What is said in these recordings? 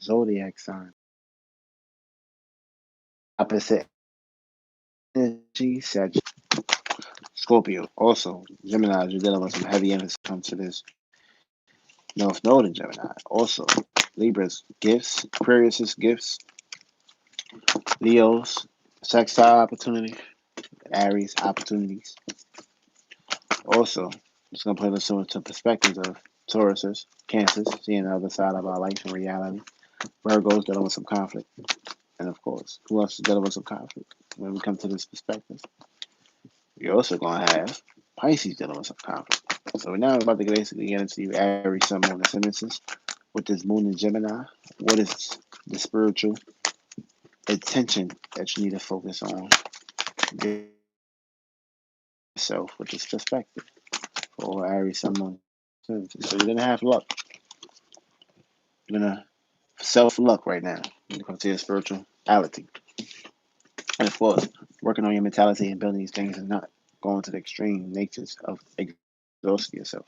Zodiac sign. Opposite energy, Scorpio. Also, Gemini, you're dealing with some heavy emphasis when it comes to this North Node in Gemini. Also, Libra's gifts, Aquarius's gifts, Leo's sextile opportunity, Aries opportunities. Also, it's going to put us into perspectives of Taurus's, Cancers, seeing the other side of our life in reality. Virgo's dealing with some conflict. And of course, who else is dealing with some conflict when we come to this perspective? You're also going to have Pisces dealing with some conflict. So now we're about to basically get into Aries, Sun, Moon, Ascendances with this Moon in Gemini. What is the spiritual attention that you need to focus on yourself with this perspective for Aries, Sun, Moon, Ascendances? So you're going to have luck. You're going to self-luck right now when it comes to your spirituality. And of course, working on your mentality and building these things and not going to the extreme natures of exhausting yourself.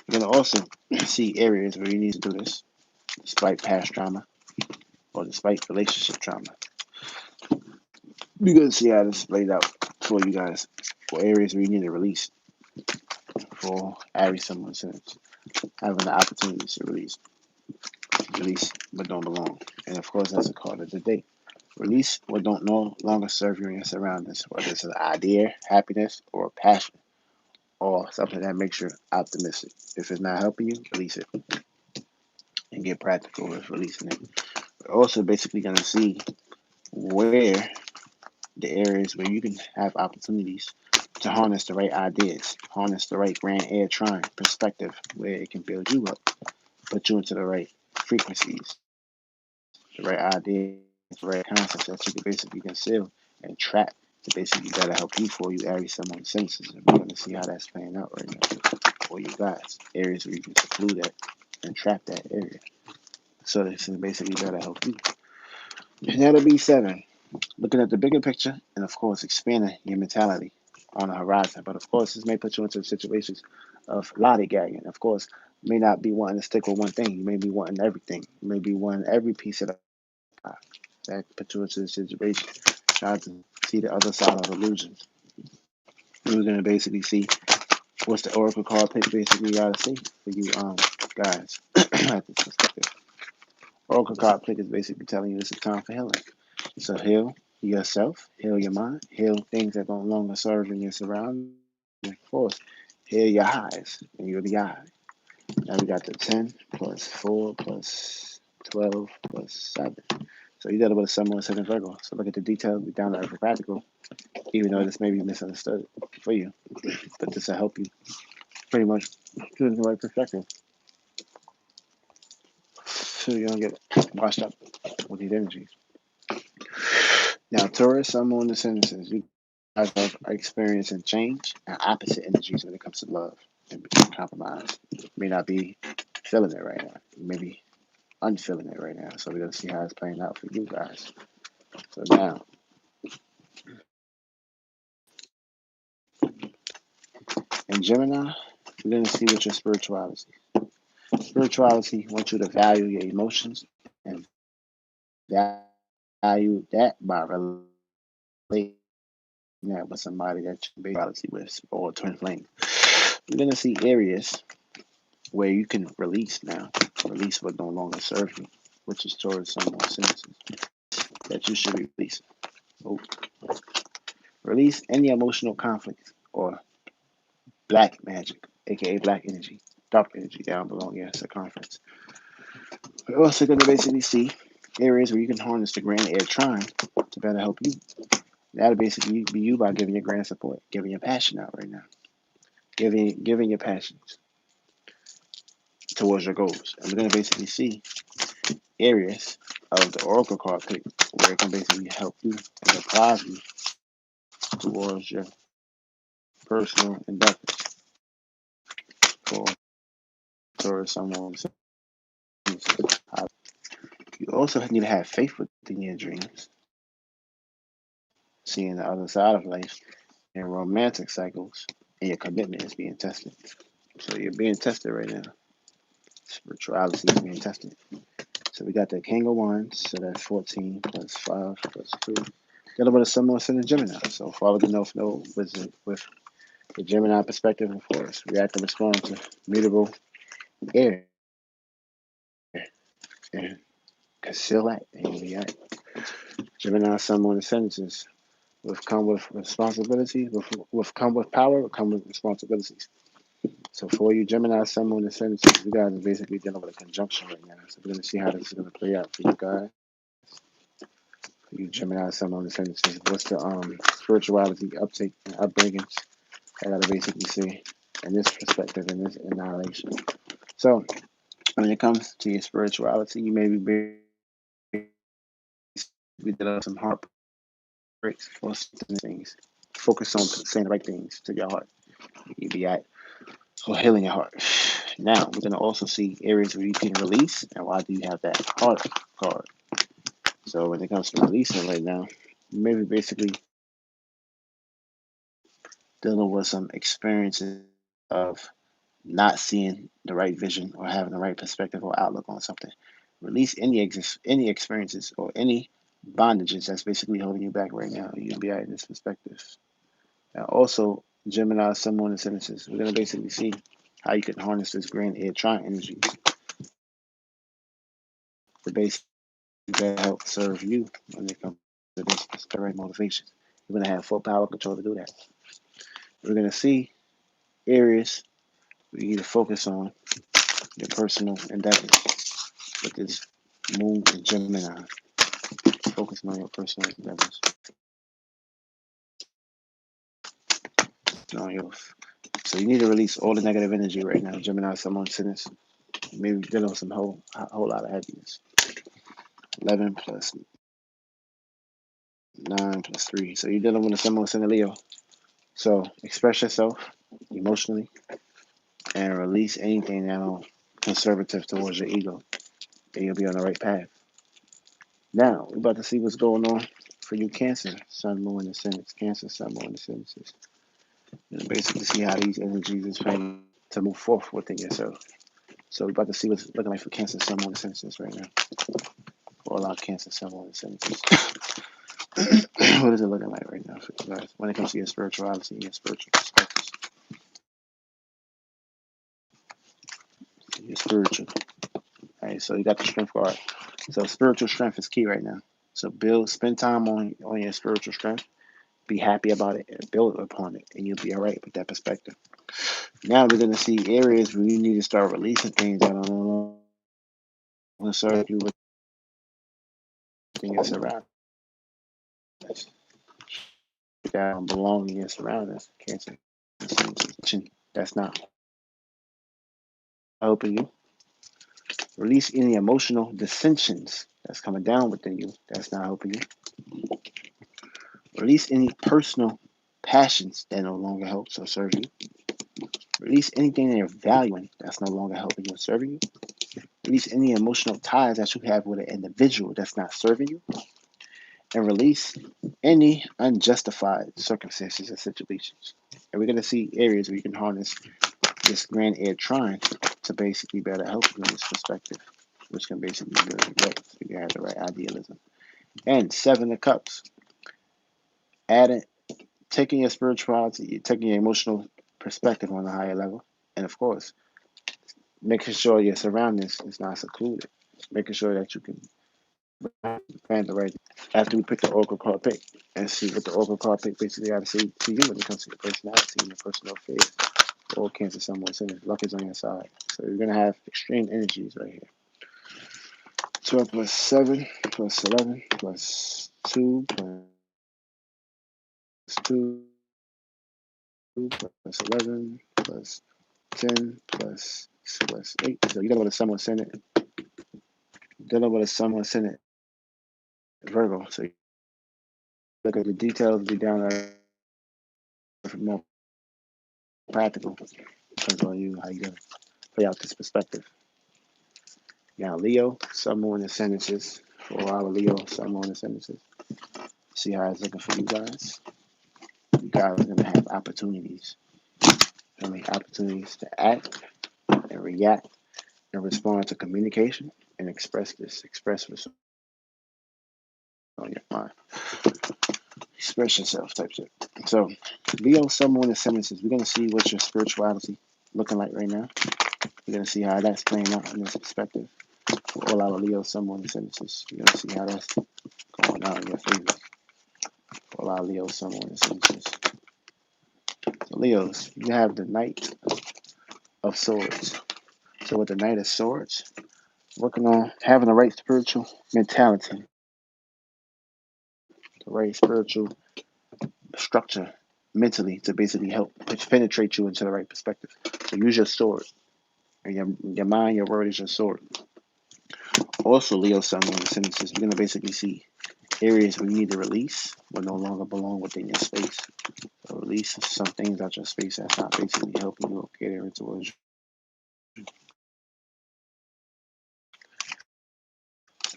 You're going to also see areas where you need to do this despite past trauma or despite relationship trauma. You're going to see how this is laid out for you guys for areas where you need to release for Aries, someone since having the opportunities to release what don't belong. And of course, that's a card of the day. Release what don't no longer serve you and your surroundings, whether it's an idea, happiness, or passion, or something that makes you optimistic. If it's not helping you, release it and get practical with releasing it. We're also basically going to see where the areas where you can have opportunities to harness the right ideas, harness the right grand air trine perspective where it can build you up, put you into the right frequencies, the right ideas, the right concepts that you can basically conceal and trap to basically better help you for you Aries, someone senses. And we're going to see how that's playing out right now for you guys. Areas where you can seclude that and trap that area. So this is basically better help you. And that'll be 7. Looking at the bigger picture and of course expanding your mentality on the horizon. But of course this may put you into situations of lollygagging. Of course, you may not be wanting to stick with one thing. You may be wanting everything. You may be wanting every piece of the pie. That put you into a situation. Try to see the other side of illusions. We're gonna basically see what's the oracle card pick basically gotta see for you guys at this perspective. Oracle card pick is basically telling you this is time for healing. So heal yourself, heal your mind, heal things that don't longer serve in your surroundings. And of course, heal your highs, and you'll be high. Now we got the 10 plus 4 plus 12 plus 7. So you got about a Sun, Moon, Ascendant, Virgo. So look at the details, be down to earth practical, even though this may be misunderstood for you. But this will help you pretty much choose the right perspective so you don't get washed up with these energies. Now, Taurus, Sun, Moon, Ascendances, you guys are experiencing change and opposite energies when it comes to love and compromise. You may not be feeling it right now. You may be unfeeling it right now. So we're going to see how it's playing out for you guys. So now, in Gemini, we're going to see what your spirituality. Spirituality wants you to value your emotions and value that by relating that with somebody that you spirituality with or twin flame. You're going to see areas where you can release now. Release what no longer serves you, which is towards some more senses that you should be releasing. Oh. Release any emotional conflict or black magic, aka black energy, dark energy down below your circumference. We're also going to basically see areas where you can harness the grand air trine to better help you. That'll basically be you by giving your grand support, giving your passion out right now, giving your passions towards your goals. And we're going to basically see areas of the oracle card pick where it can basically help you and apply you towards your personal endeavors for towards someone. You also need to have faith within your dreams, seeing the other side of life and romantic cycles, and your commitment is being tested. So you're being tested right now. Spirituality is being tested. So we got the King of Wands, so that's 14 plus 5 plus 2. Dealing with a Sun, Moon, Ascendant, and Gemini. So follow the North Node with the Gemini perspective, of course. React and respond to mutable air and conceal that. And you'll be all right. Gemini, Sun, Moon, Ascendances come with responsibilities, come with power, come with responsibilities. So for you, Gemini, Sun, Moon, Ascendances, you guys are basically dealing with a conjunction right now. So we're going to see how this is going to play out for you guys. For you, Gemini, Sun, Moon, Ascendances, what's the spirituality uptake and upbringings? I got to basically see in this perspective, in this annihilation. So when it comes to your spirituality, you may be dealing with some heartbreaks or certain things. Focus on saying the right things to your heart. You'll be at or healing your heart. Now we're going to also see areas where you can release, and why do you have that heart card? So when it comes to releasing right now, you may be basically dealing with some experiences of not seeing the right vision or having the right perspective or outlook on something. Release any experiences or any bondages that's basically holding you back right now. You'll be out in this perspective. Now also, Gemini, Sun, Moon, Ascendances. We're going to basically see how you can harness this grand air trine energy to basically help serve you when it comes to this right motivation. You're going to have full power control to do that. We're going to see areas where you need to focus on your personal endeavors with this moon and Gemini. Focusing on your personal endeavors. On your, so you need to release all the negative energy right now, Gemini, Sun, Moon, Ascendants. Maybe dealing with some whole lot of heaviness. 11 plus 9 plus 3. So you're dealing with a Sun, Moon, Ascendant, Leo. So express yourself emotionally and release anything now conservative towards your ego, and you'll be on the right path. Now we're about to see what's going on for you, Cancer, Sun, Moon, Ascendants. Cancer, Sun, Moon, Ascendants. And basically see how these energies is trying to move forth within yourself. So we're about to see what's looking like for Cancer, Sun, Moon, Ascendants right now. All our Cancer, Sun, Moon, Ascendants. What is it looking like right now for you guys when it comes to your spirituality and your spiritual perspectives? Your spiritual. All right, so you got the strength card. So spiritual strength is key right now. So spend time on your spiritual strength. Be happy about it and build upon it, and you'll be all right with that perspective. Now we're going to see areas where you need to start releasing things that don't want to serve you within your surroundings. That don't belong in your surroundings. Cancer. That's not helping you. Release any emotional dissensions that's coming down within you. That's not helping you. Release any personal passions that no longer helps or serve you. Release anything that you're valuing that's no longer helping you or serving you. Release any emotional ties that you have with an individual that's not serving you. And release any unjustified circumstances and situations. And we're going to see areas where you can harness this grand air trine to basically better help you in this perspective, which can basically be really great if you have the right idealism. And 7 of Cups. Adding, taking your spirituality, taking your emotional perspective on a higher level. And of course, making sure your surroundings is not secluded. Making sure that you can find the right. After we pick the Oracle card pick and see what the Oracle card pick basically got to say to you when it comes to your personality and your personal affairs. All Cancer, Sun, Moon, Ascendant. Luck is on your side. So you're going to have extreme energies right here. 12 plus 7 plus 11 plus 2 plus 2 plus 11 plus 10 plus 8. So you're dealing with a Sun, Moon, Ascendant. Dealing with a Sun, Moon, Ascendant Virgo. So you look at the details, be down there more practical. Depends on you, how you going to play out this perspective. Now, Leo, Sun, Moon, Ascendances. For our Leo, Sun, Moon, Ascendances. See how it's looking for you guys. You guys are going to have opportunities. Opportunities to act and react and respond to communication and express this. Express what's on your mind. Express yourself type shit. So, Leo, Sun, Moon, and Ascendances. We're going to see what your spirituality looking like right now. We're going to see how that's playing out in this perspective. For all our Leo, Sun, Moon, and Ascendances. We're going to see how that's going out in your favor. For all our Leo, Sun, Moon, and Ascendances. So, Leos, you have the Knight of Swords. So, with the Knight of Swords, working on having the right spiritual mentality, the right spiritual structure mentally to basically help penetrate you into the right perspective. So use your sword. And your mind, your word is your sword. Also, Leo, Sun, Moon, and Ascendances, we're going to basically see areas we need to release will no longer belong within your space. So release some things out your space that's not basically helping you or catering towards you.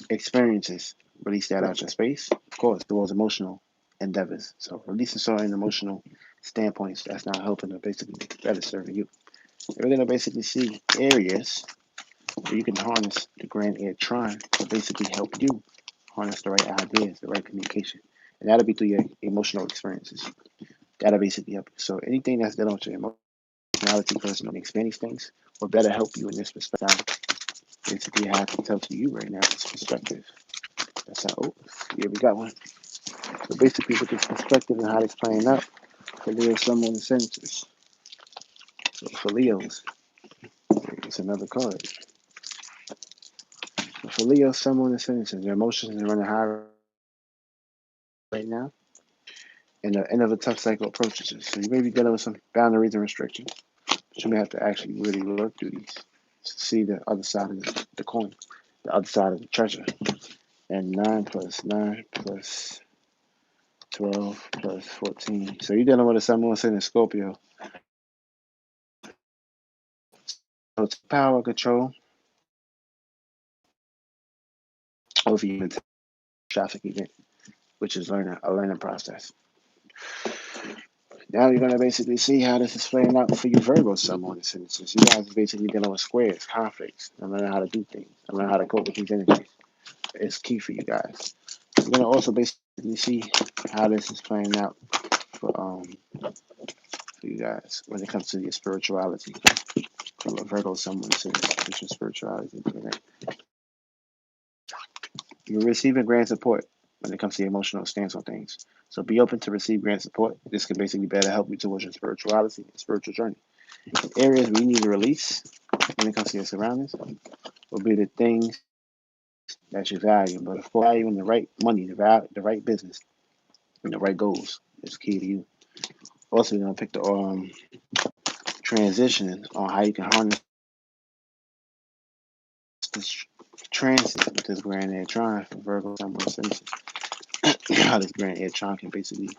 Experiences, release that out your space. Of course, towards emotional endeavors. So releasing certain emotional standpoints that's not helping or basically better serving you. And we're going to basically see areas where you can harness the grand air trine to basically help you harness the right ideas, the right communication. And that'll be through your emotional experiences. That'll basically help you. So anything that's dealing with your emotionality, personal experience things will better help you in this perspective. Basically, I have to tell to you right now this perspective. That's how, oh, yeah, we got one. So basically, with this perspective and how it's playing out, for Leo, Sun, Moon, and Ascendances. So for Leos, it's another card. So for Leo, Sun, Moon, and Ascendances, your emotions are running high right now. And the end of a tough cycle approaches you. So you may be dealing with some boundaries and restrictions, but you may have to actually really work through these to see the other side of the coin, the other side of the treasure. And 9 plus 9 plus 12 plus 14. So you're dealing with a Sun, Moon, Ascendant, Scorpio. So it's power, control over your traffic event, which is a learning process. Now you're going to basically see how this is playing out for you Virgo, Sun, Moon, Ascendant. You guys are basically dealing with squares, conflicts, and learning how to do things, and learn how to cope with these energies. It's key for you guys. We're going to also basically see how this is playing out for you guys when it comes to your spirituality. From a Virgo, Sun, Moon, Ascendant, what's your spirituality? You're receiving grand support when it comes to your emotional stance on things. So be open to receive grand support. This can basically better help you towards your spirituality and spiritual journey. Areas where you need to release when it comes to your surroundings will be the things that you value. But of course, valuing the right money, the right business, and the right goals is key to you. Also, you're going to pick the transition on how you can harness this transit with this grand air trine for Virgo, Sun, Moon, Ascendant. How this grand air trine can basically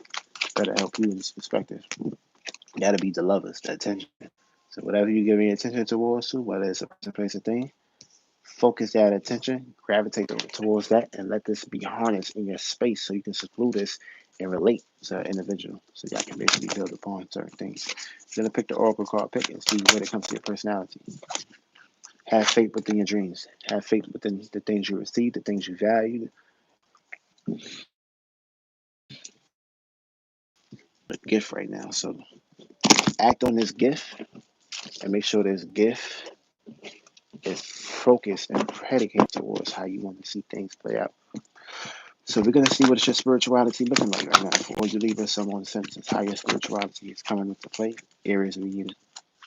better help you in this perspective. That'll be the lovers, the attention. So whatever you're giving attention towards, whether it's a person, place, or thing, focus that attention, gravitate towards that, and let this be harnessed in your space so you can seclude this and relate to an individual. So y'all can basically build upon certain things. You're going to pick the oracle card pick and see when it comes to your personality. Have faith within your dreams. Have faith within the things you receive, the things you value. A gift right now. So act on this gift and make sure this gift is focused and predicated towards how you want to see things play out. So we're going to see what is your spirituality looking like right now. For you Libra, someone senses how your spirituality is coming into play. Areas where you need to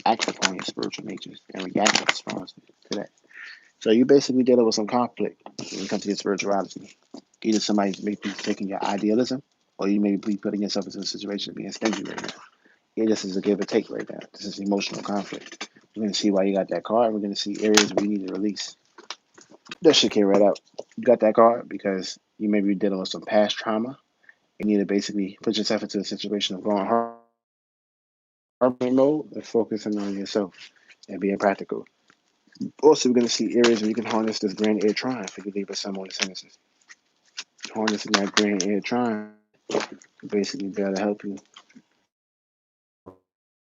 act upon your spiritual natures and react in response to that. So you basically dealing with some conflict when it comes to your spirituality. Either somebody may be taking your idealism, or you may be putting yourself into a situation of being stingy right now. Yeah, this is a give or take right now. This is emotional conflict. We're going to see why you got that card. We're going to see areas where you need to release. That shit came right out. You got that card because you may be dealing with some past trauma. You need to basically put yourself into a situation of going hard mode and focusing on yourself and being practical. Also, we're going to see areas where you can harness this grand air trine for you Libra, Sun, Moon, Ascendant. Harnessing that grand air trine can basically be able to help you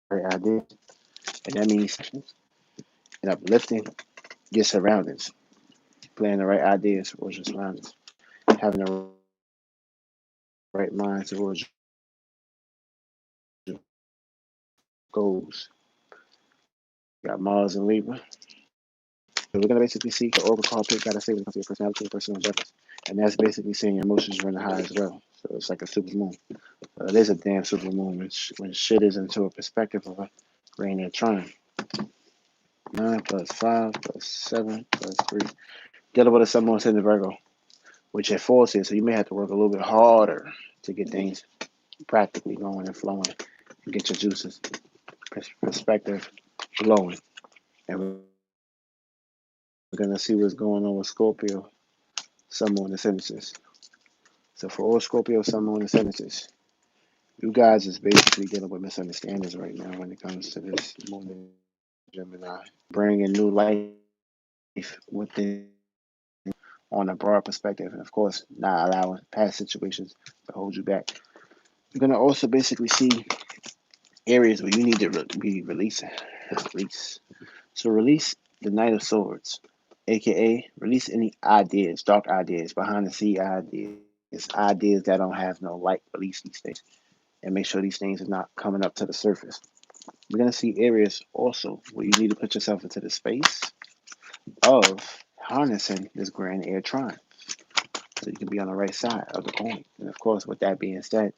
right idea. And that means and uplifting your surroundings. playing the right ideas towards your surroundings, having the right mind towards your goals. Got Mars and Libra. So we're gonna basically see the Oracle card pick gotta say when it comes to your personality and personal endeavors. And that's basically saying your emotions running high as well. So it's like a super moon. It is a damn super moon when shit is into a perspective of a rain and Trine. 9 plus 5 plus 7 plus 3. Dealing with a sun, moon, ascendant Virgo, which it falls here, so you may have to work a little bit harder to get things practically going and flowing and get your juices, perspective flowing. And we're going to see what's going on with Scorpio, sun, moon, ascendances. So for all Scorpio, sun, moon, ascendances, you guys is basically dealing with misunderstandings right now when it comes to this moon and Gemini. Bringing new life within on a broad perspective, and of course, not allowing past situations to hold you back. You're going to also basically see areas where you need to be releasing. Release. So release the Knight of Swords, aka release any ideas, dark ideas, behind the scene ideas, ideas that don't have no light. Release these things and make sure these things are not coming up to the surface. We're going to see areas also where you need to put yourself into the space of harnessing this grand air trine so you can be on the right side of the coin. And of course, with that being said,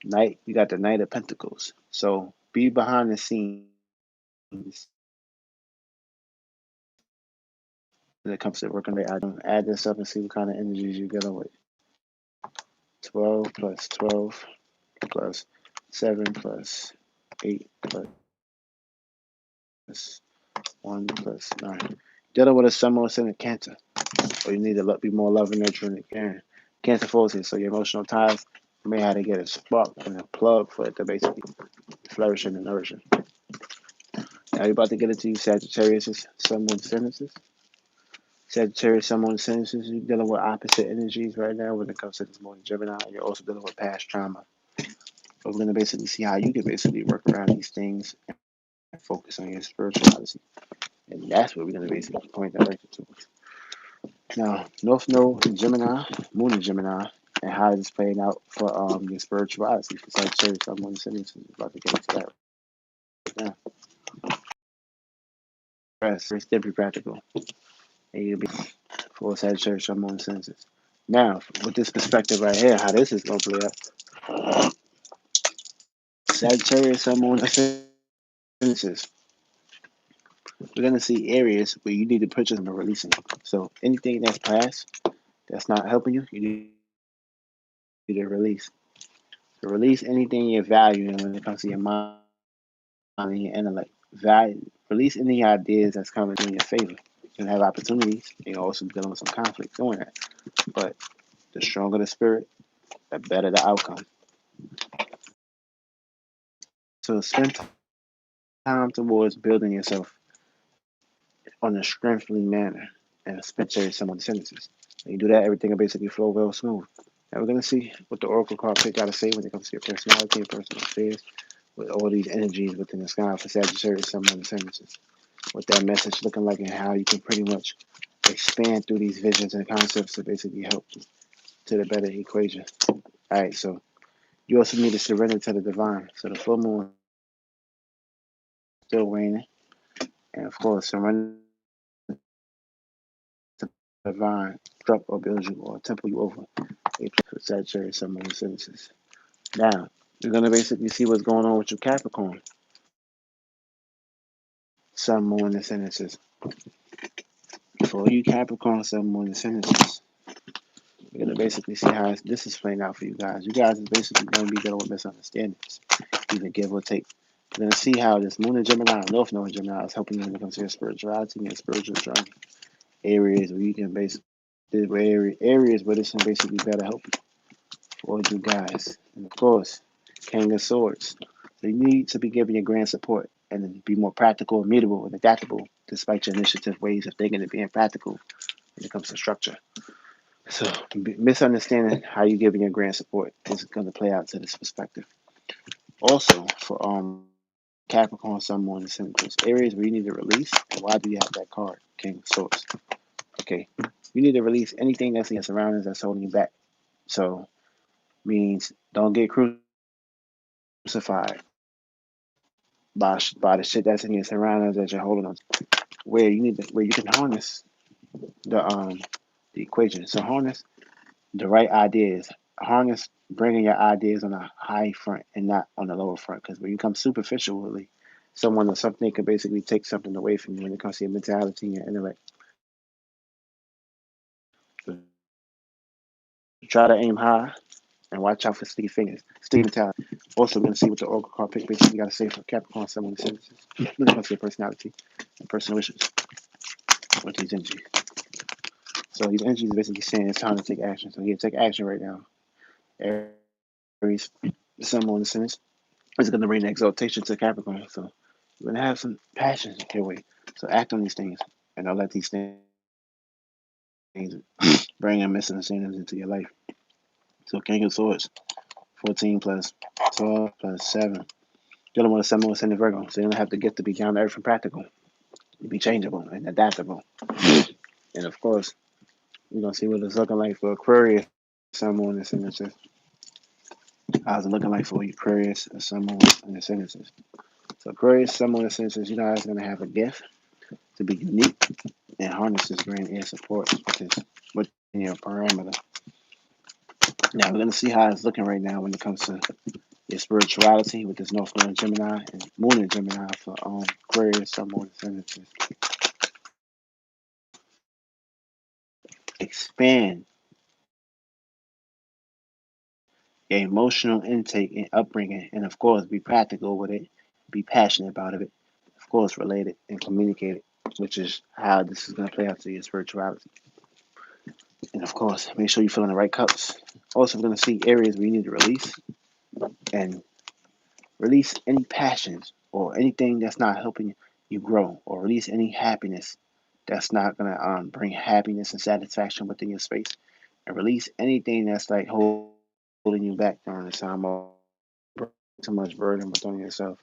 Knight, you got the Knight of Pentacles. So be behind the scenes when it comes to working the item. Add this up and see what kind of energies you're dealing with. 12 plus 12 plus 7 plus 8 plus 1 plus 9. Dealing with a sun, moon, ascendant Cancer. Or you need to be more loving, nurturing, and caring. Cancer falls here, so your emotional ties may have to get a spark and a plug for it to basically flourish and nourish. Now you're about to get into Sagittarius, sun, moon, ascendances. Sagittarius, sun, moon, ascendances. You're dealing with opposite energies right now when it comes to this moon Gemini. You're also dealing with past trauma. But we're going to basically see how you can basically work around these things and focus on your spirituality. And that's what we're going to basically point direction to. Now, North Node in Gemini, Moon in Gemini, and how it's playing out for your spirituality. For Sagittarius, sun, moon, ascendances. We're about to get into that right now. It's very practical. And you'll be for Sagittarius, sun, moon, ascendances. Now, with this perspective right here, how this is going to play out. Sagittarius, sun, moon, ascendances. We're going to see areas where you need to purchase and releasing. So anything that's past, that's not helping you, you need to release. So release anything you're valuing when it comes to your mind and your intellect. Release any ideas that's coming in your favor. You can have opportunities. You're also dealing with some conflict doing that. But the stronger the spirit, the better the outcome. So spend time towards building yourself on a strengthening manner and especially some of the sentences. When you do that, everything will basically flow well smooth. Now we're going to see what the Oracle card pick got to say when it comes to your personality and personal affairs with all these energies within the sky for Sagittarius, some of the sentences. What that message looking like and how you can pretty much expand through these visions and concepts to basically help you to the better equation. All right, so you also need to surrender to the divine. So the full moon is still waning. And of course, surrender to the divine, struck or build you or temple you over a place for Sagittarius, some of the sentences. Now, you're going to basically see what's going on with your Capricorn, sun, moon, and sentences. For you Capricorn, sun, moon, and sentences, you're going to basically see how this is playing out for you guys. You guys is basically going to be dealing with misunderstandings, either give or take. You're going to see how this moon in Gemini and North Node in Gemini is helping you when it comes to your spirituality and your spiritual journey. Areas where you can basically, areas where this can basically better help you for you guys. And of course, King of Swords. So you need to be giving your grand support and then be more practical, immutable, and adaptable despite your initiative ways of thinking and being practical when it comes to structure. So misunderstanding how you're giving your grand support is going to play out to this perspective. Also, for Capricorn, Sun, Moon, and Ascendant, areas where you need to release. And why do you have that card, King of Swords? Okay, you need to release anything that's in your surroundings that's holding you back. So means don't get crucified by the shit that's in your surroundings that you're holding on to. Where you can harness the the equation. So harness the right ideas. Harness bringing your ideas on a high front and not on the lower front. Because when you come superficially, someone or something can basically take something away from you when it comes to your mentality and your intellect. So try to aim high and watch out for sticky fingers, sticky mentality. Also, we're going to see what the Oracle card pick basically got to say for Capricorn, some of the sentences. When it comes to your personality and personal wishes with these energies. So these energies are basically saying it's time to take action. So here, take action right now. Aries, Sun, Moon, Ascendant is going to bring the exaltation to Capricorn. So you're going to have some passion your way. So act on these things and don't let these things bring misunderstandings into your life. So King of Swords, 14 plus 12 plus 7. Dealing with a Sun, Moon, Ascendant, Virgo. So you don't have to get to be down to earth and practical. Be changeable and adaptable. And of course, we're going to see what it's looking like for Aquarius, Sun, Moon, Ascendant. How's it looking like for Aquarius, Sun, Moon, and Ascendant? So Aquarius, Sun, Moon, Ascendant, you guys are going to have a gift to be unique and harness this grand air support, which is within your parameter. Now we're going to see how it's looking right now when it comes to your spirituality with this North Node in Gemini and Moon in Gemini for Aquarius, Sun, Moon, Ascendant. Expand your emotional intake and upbringing, and of course, be practical with it, be passionate about it, of course, relate it and communicate it, which is how this is going to play out to your spirituality. And of course, make sure you're filling the right cups. Also, we're going to see areas where you need to release and release any passions or anything that's not helping you grow, or release any happiness that's not going to bring happiness and satisfaction within your space, and release anything that's like holding you back during the time of too much burden within yourself.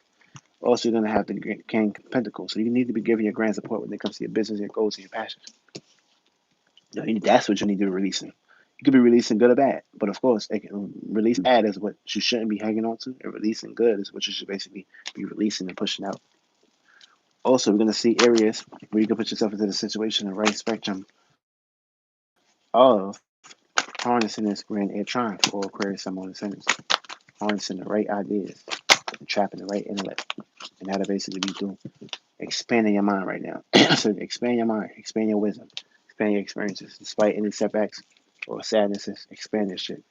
Also, you're going to have the King of Pentacles. So you need to be giving your grand support when it comes to your business, your goals, and your passions. That's what you need to be releasing. You could be releasing good or bad, but of course, releasing bad is what you shouldn't be hanging on to, and releasing good is what you should basically be releasing and pushing out. Also, we're going to see areas where you can put yourself into the situation, the right spectrum of harnessing this grand air trine for Aquarius, Sun, Moon, Ascendant. Harnessing the right ideas, trapping the right intellect, and that'll basically be through expanding your mind right now. So expand your mind, expand your wisdom, expand your experiences. Despite any setbacks or sadnesses, expand this shit.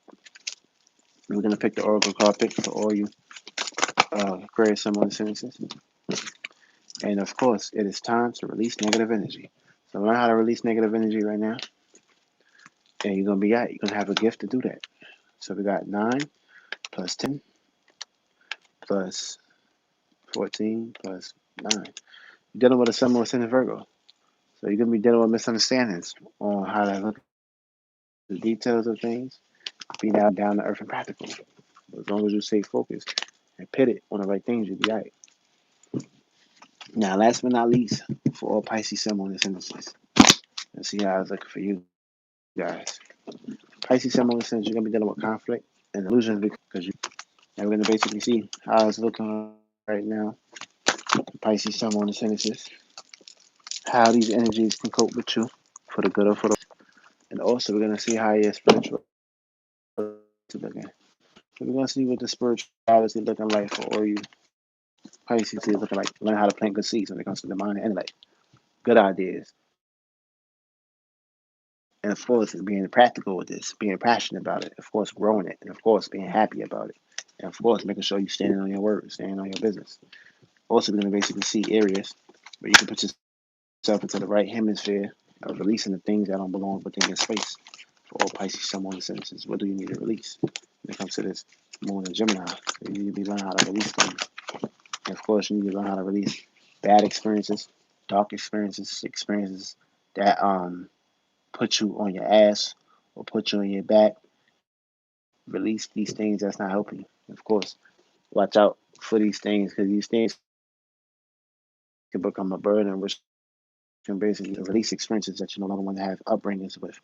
We're gonna pick the Oracle card pick for all you Aquarius, Sun, Moon, Ascendant. And of course, it is time to release negative energy. So learn how to release negative energy right now, and you're gonna be out. You're gonna have a gift to do that. So we got 9 plus 10 plus 14 plus 9. You're dealing with a Sun, Moon, Ascendant, Virgo. So you're gonna be dealing with misunderstandings on how to look at the details of things, being down to earth and practical. As long as you stay focused and pit it on the right things, you'll be all right. Now, last but not least, for all Pisces, Sun, Moon, Ascendant, let's see how it's looking for you guys. Pisces, Sun, Moon, Ascendant, you're gonna be dealing with conflict and illusions because you. And we're gonna basically see how it's looking right now. Pisces, Sun, Moon, Ascendant, how these energies can cope with you for the good or for the. And also, we're gonna see how your spiritual is looking. So we're gonna see what the spirituality looking like for all you Pisces is looking like. Learn how to plant good seeds when it comes to the mind and intellect. Good ideas. And of course, being practical with this, being passionate about it, of course, growing it, and of course, being happy about it. And of course, making sure you're standing on your word, standing on your business. Also, we're going to basically see areas where you can put yourself into the right hemisphere of releasing the things that don't belong within your space. For all Pisces, Sun, Moon, Ascendant, what do you need to release? When it comes to this Moon and Gemini, you need to be learning how to release things. And of course, you need to learn how to release bad experiences, dark experiences, experiences that put you on your ass or put you on your back. Release these things that's not helping you. Of course, watch out for these things because these things can become a burden, which can basically release experiences that you no longer want to have upbringings with.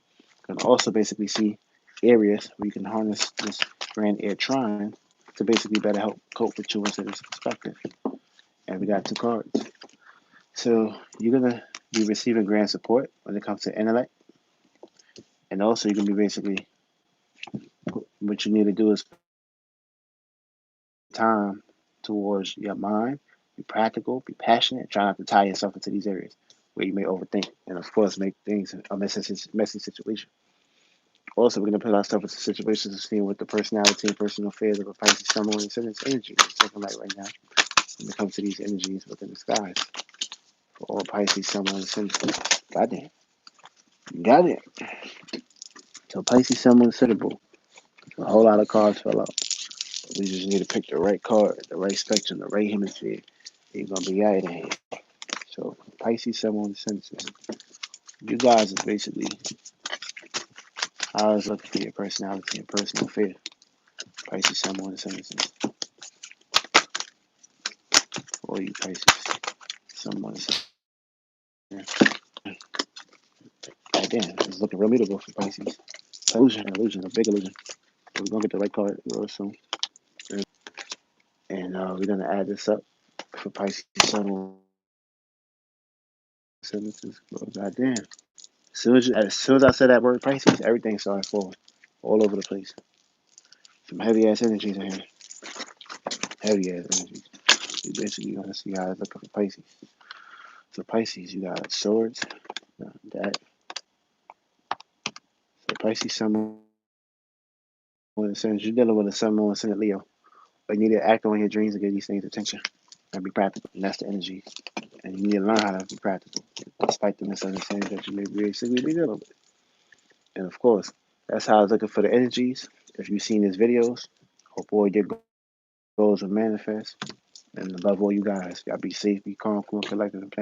You can also basically see areas where you can harness this grand air trine to basically better help cope with you into this perspective. And we got two cards. So you're going to be receiving grand support when it comes to intellect. And also you're going to be basically, what you need to do is time towards your mind, be practical, be passionate, try not to tie yourself into these areas where you may overthink and of course make things a messy situation. Also, we're going to put ourselves into situations of seeing what the personality and personal affairs of a Pisces, Sun, Moon, and Ascendant energy is looking like right now when it comes to these energies within the skies for all Pisces, Sun, Moon, and Ascendant. Goddamn. Got it. So Pisces, Sun, Moon, Ascendant, a whole lot of cards fell out. We just need to pick the right card, the right spectrum, the right hemisphere. You're going to be out of here. So Pisces, Sun, Moon, Ascendant, you guys is basically how it's looking for your personality and personal affairs. Pisces, Sun, Moon, Ascendant. For you Pisces, Sun, Moon, Ascendant. Again, it's looking real mutable for Pisces. Illusion, a big illusion. So we're gonna get the right card real soon. And we're gonna add this up for Pisces, Sun, sentences. Well, goddamn. As soon as I said that word Pisces, everything started falling all over the place. Some heavy ass energies in here. Heavy ass energies. You basically gonna see how it's looking for Pisces. So Pisces, you got swords, that. So Pisces, Sun, Moon, Ascendant. You're dealing with a Sun, Moon, Ascendant, Leo. But you need to act on your dreams and give these things attention and be practical. And that's the energy. And you need to learn how to be practical, despite the misunderstandings that you may basically be dealing with. And of course, that's how I was looking for the energies. If you've seen these videos, hope all your goals will manifest. And above all, you guys, y'all be safe, be calm, cool, collected, and